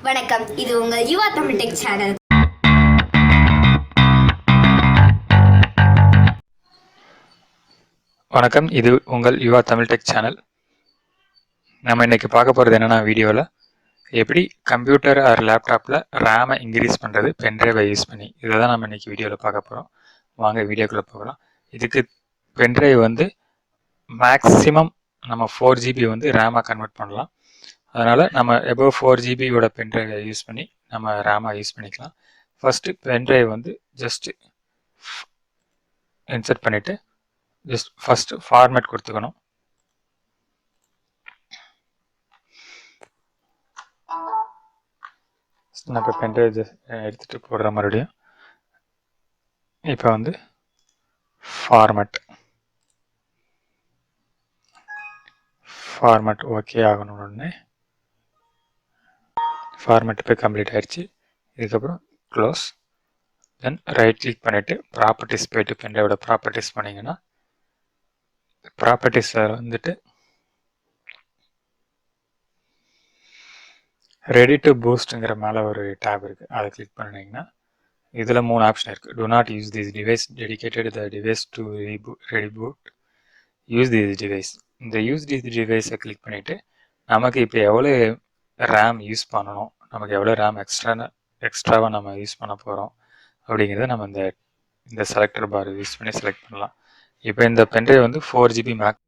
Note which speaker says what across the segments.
Speaker 1: வணக்கம், இது உங்கள் யுவா தமிழ் டெக் சேனல்.
Speaker 2: வணக்கம், இது உங்கள் யுவா தமிழ் டெக் சேனல். நம்ம இன்னைக்கு பார்க்க போகிறது என்னென்னா, வீடியோவில் எப்படி கம்ப்யூட்டர் ஆர் லேப்டாப்பில் ரேமை இன்க்ரீஸ் பண்ணுறது பென்ட்ரைவை யூஸ் பண்ணி. இதை தான் நம்ம இன்னைக்கு வீடியோவில் பார்க்க போகிறோம். வாங்க வீடியோக்குள்ளே போகலாம். இதுக்கு பென்ட்ரைவ் வந்து மேக்ஸிமம் நம்ம 4GB வந்து ரேமாக கன்வெர்ட் பண்ணலாம். அதனால் நம்ம எபோவ் 4GBயோட பென்ட்ரைவை யூஸ் பண்ணி நம்ம ரேமாக யூஸ் பண்ணிக்கலாம். ஃபஸ்ட்டு பென்ட்ரைவ் வந்து ஜஸ்ட்டு இன்சர்ட் பண்ணிவிட்டு ஜஸ்ட் ஃபஸ்ட்டு ஃபார்மேட் கொடுத்துக்கணும். நான் இப்போ பென்ட்ரைவ் எடுத்துகிட்டு போடுற மறுபடியும். இப்போ வந்து ஃபார்மேட் ஓகே ஆகணும். உடனே ஃபார்மேட் இப்போ கம்ப்ளீட் ஆயிடுச்சு. இதுக்கப்புறம் க்ளோஸ். தென் ரைட் கிளிக் பண்ணிவிட்டு ப்ராப்பர்ட்டிஸ் போய்ட்டு பென்ட்ரைவோட ப்ராப்பர்ட்டிஸ் பண்ணிங்கன்னா ப்ராப்பர்ட்டிஸில் வந்துட்டு ரெடி டு பூஸ்ட்டுங்கிற மேலே ஒரு டேப் இருக்குது. அதை கிளிக் பண்ணிங்கன்னா இதில் 3 ஆப்ஷன் இருக்குது. do not use this device, dedicated the device to reboot, use this device. இந்த யூஸ் this device-ஐ கிளிக் பண்ணிவிட்டு நமக்கு இப்போ எவ்வளோ ரேம் யூஸ் பண்ணணும், நமக்கு எவ்வளோ ரேம் எக்ஸ்ட்ராவாக நம்ம யூஸ் பண்ண போகிறோம் அப்படிங்கிறத நம்ம இந்த செலக்டர் பார் யூஸ் பண்ணி செலக்ட் பண்ணலாம். இப்போ இந்த பென்ட்ரைவ் வந்து 4GB மேக்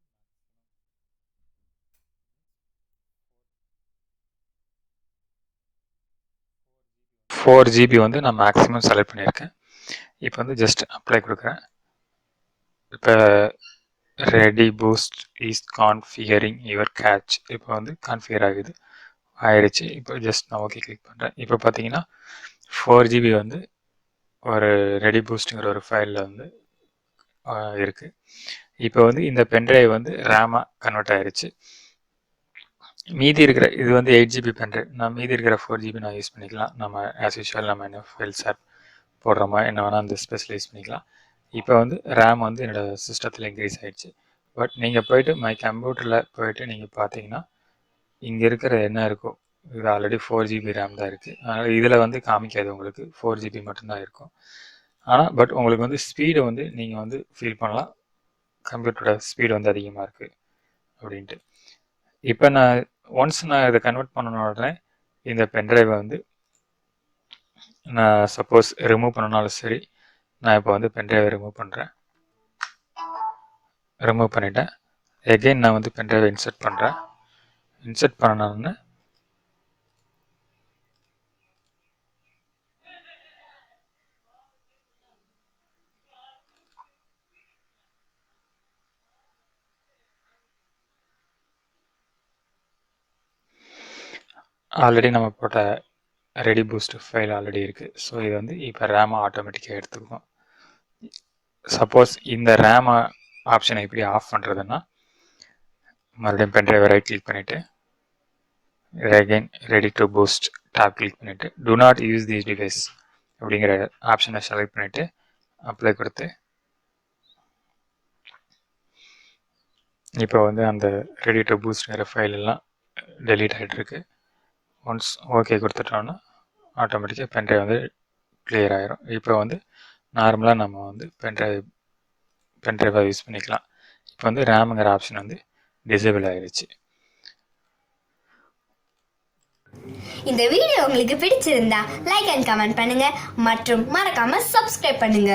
Speaker 2: 4GB வந்து நான் மேக்ஸிமம் செலக்ட் பண்ணியிருக்கேன். இப்போ வந்து ஜஸ்ட் அப்ளை கொடுக்குறேன். இப்போ ready boost is configuring your catch இப்போ வந்து கான்ஃபிகர் ஆயிடுச்சு. இப்போ ஜஸ்ட் நான் ஓகே கிளிக் பண்ணுறேன். இப்போ பார்த்தீங்கன்னா 4GB வந்து ஒரு ரெடி பூஸ்ட்டுங்கிற ஒரு ஃபைலில் வந்து இருக்குது. இப்போ வந்து இந்த பென்ட்ரைவ் வந்து ரேமாக கன்வெர்ட் ஆயிடுச்சு. மீதி இருக்கிற இது வந்து 8GB பென்ட்ரைவ். நான் மீதி இருக்கிற 4GB நான் யூஸ் பண்ணிக்கலாம். நம்ம ஆஸ் யூஷுவல் நம்ம என்ன ஃபைல்ஸ் ஆப் போடுறோமா என்ன வேணால் அந்த ஸ்பெஷல் யூஸ் பண்ணிக்கலாம். இப்போ வந்து ரேம் வந்து என்னோடய சிஸ்டத்தில் இன்க்ரீஸ் ஆகிடுச்சு. பட் நீங்கள் போய்ட்டு மை கம்ப்யூட்டரில் போய்ட்டு நீங்கள் பார்த்தீங்கன்னா இங்கே இருக்கிற என்ன இருக்கோ இது ஆல்ரெடி 4GB ரேம் தான் இருக்குது. அதனால் இதில் வந்து காமிக்காது, உங்களுக்கு 4GB மட்டும்தான் இருக்கும். ஆனால் பட் உங்களுக்கு வந்து ஸ்பீடை வந்து நீங்கள் வந்து ஃபீல் பண்ணலாம், கம்ப்யூட்டரோட ஸ்பீடு வந்து அதிகமாக இருக்குது அப்படின்ட்டு. இப்போ நான் ஒன்ஸ் நான் இதை கன்வெர்ட் பண்ணன உடனே இந்த பென்ட்ரைவை வந்து நான் சப்போஸ் ரிமூவ் பண்ணனாலும் சரி, நான் இப்போ வந்து பென்ட்ரைவை ரிமூவ் பண்ணுறேன். ரிமூவ் பண்ணிட்டேன். எகெயின் நான் வந்து பென்ட்ரைவை இன்சர்ட் பண்ணுறேன். இன்சர்ட் பண்ணணுன்னு ஆல்ரெடி நம்ம போட்ட ரெடி பூஸ்ட் ஃபைல் ஆல்ரெடி இருக்குது. ஸோ இது வந்து இப்போ ரேமை ஆட்டோமேட்டிக்காக எடுத்துக்கும். சப்போஸ் இந்த ரேமை ஆப்ஷனை எப்படி ஆஃப் பண்ணுறதுன்னா மறுபடியும் பென்ட்ரைவை ரைட் கிளிக் பண்ணிவிட்டு again ready to boost tape click பண்ணிவிட்டு do not use this device அப்படிங்கிற ஆப்ஷனை செலக்ட் பண்ணிவிட்டு அப்ளை கொடுத்து இப்போ வந்து அந்த ரெடி டு பூஸ்ட்ங்கிற ஃபைல் எல்லாம் டெலீட் ஆகிட்டுருக்கு. ஒன்ஸ் ஓகே கொடுத்துட்டோன்னா ஆட்டோமேட்டிக்காக பென்ட்ரைவ் வந்து கிளியர் ஆகிரும். இப்போ வந்து நார்மலாக நம்ம வந்து பென்ட்ரைவாக யூஸ் பண்ணிக்கலாம். இப்போ வந்து ரேமுங்கிற ஆப்ஷன் வந்து டிசேபிள் ஆகிடுச்சு.
Speaker 1: இந்த வீடியோ உங்களுக்கு பிடிச்சிருந்தா லைக் அண்ட் கமெண்ட் பண்ணுங்க மற்றும் மறக்காம சப்ஸ்கிரைப் பண்ணுங்க.